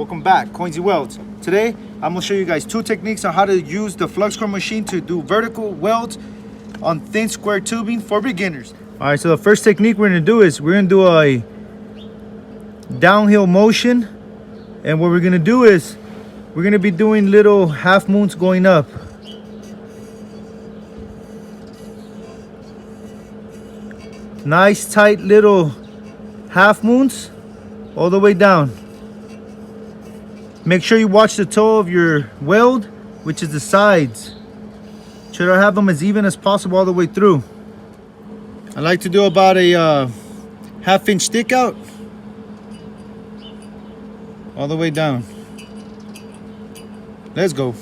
Welcome back, Coinsy Welds. Today, I'm gonna show you guys two techniques on how to use the fluxcore machine to do vertical welds on thin square tubing for beginners. All right, so the first technique we're gonna do is we're gonna do a downhill motion. And what we're gonna do is we're gonna be doing little half moons going up. Nice tight little half moons all the way down. Make sure you watch the toe of your weld, which is the sides. Try to have them as even as possible all the way through. I like to do about a half-inch stick out all the way down. Let's go.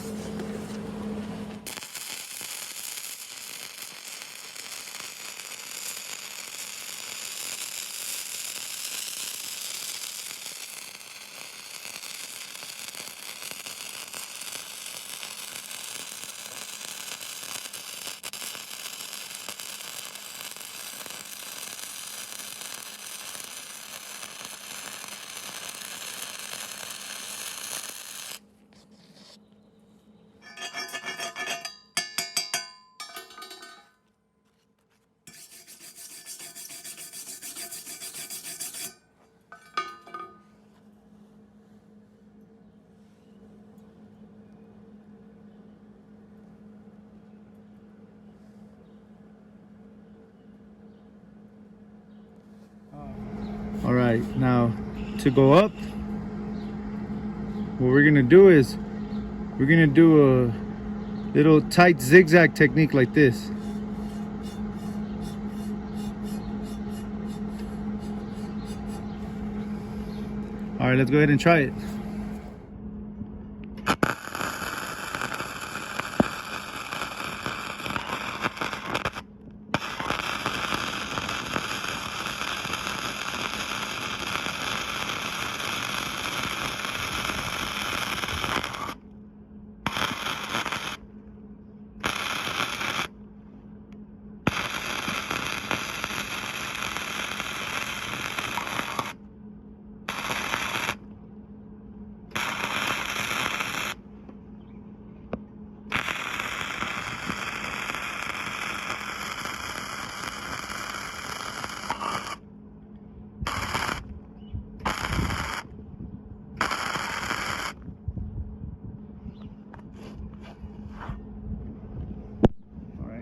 All right, now to go up, what we're gonna do is we're gonna do a little tight zigzag technique like this. All right, let's go ahead and try it.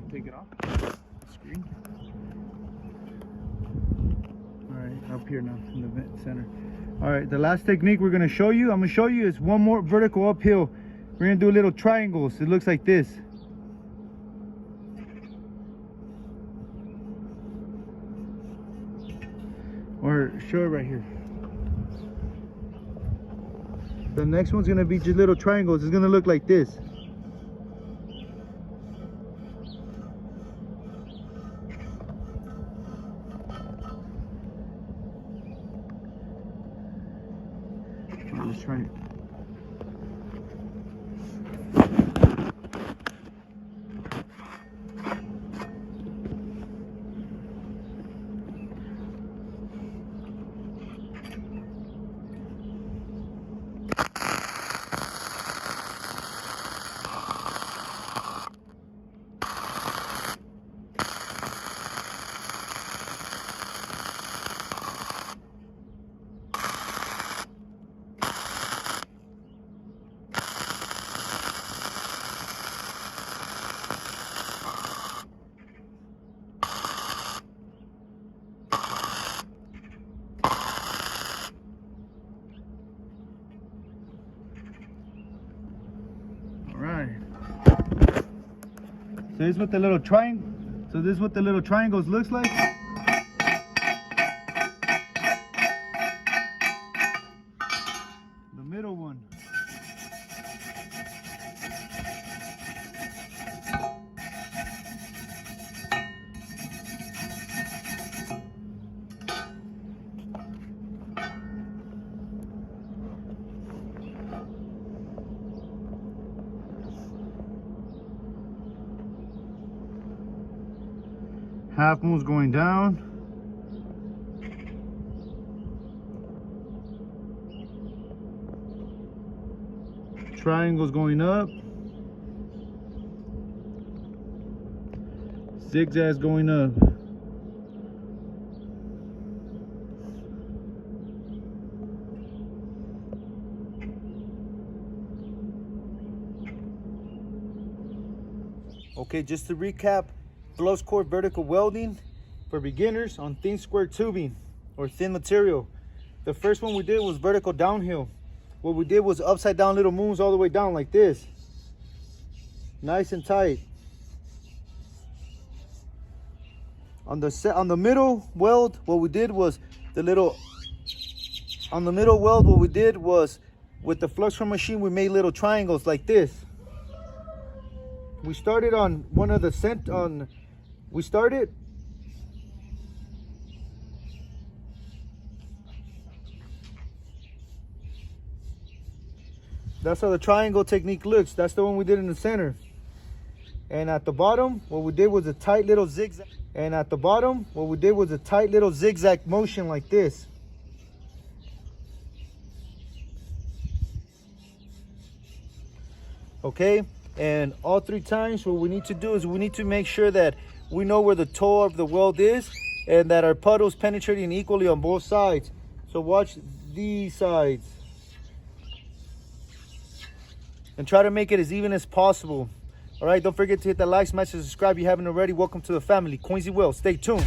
Take it off the screen. All right, up here now in the vent center. All right, the last technique I'm gonna show you is one more vertical uphill. We're gonna do little triangles. It looks like this. Or show it right here. The next one's gonna be just little triangles. It's gonna look like this. Let's try it. Alright. So this is what the little triangles looks like. The middle one. Half moon's going down. triangles going up, zigzags going up. Okay, just to recap, Fluxcore vertical welding for beginners on thin square tubing or thin material. The first one we did was vertical downhill. What we did was upside down little moons all the way down like this. Nice and tight. On the middle weld, what we did was with the Fluxcore machine, we made little triangles like this. We started on one of the that's how the triangle technique looks. That's the one we did in the center. And at the bottom, what we did was a tight little zigzag. Motion like this. Okay, and all 3 times what we need to do is we need to make sure that we know where the toe of the weld is and that our puddle is penetrating equally on both sides. So watch these sides and try to make it as even as possible. All right, don't forget to hit that like, smash, and subscribe if you haven't already. Welcome to the family, Quincy Weld. Stay tuned.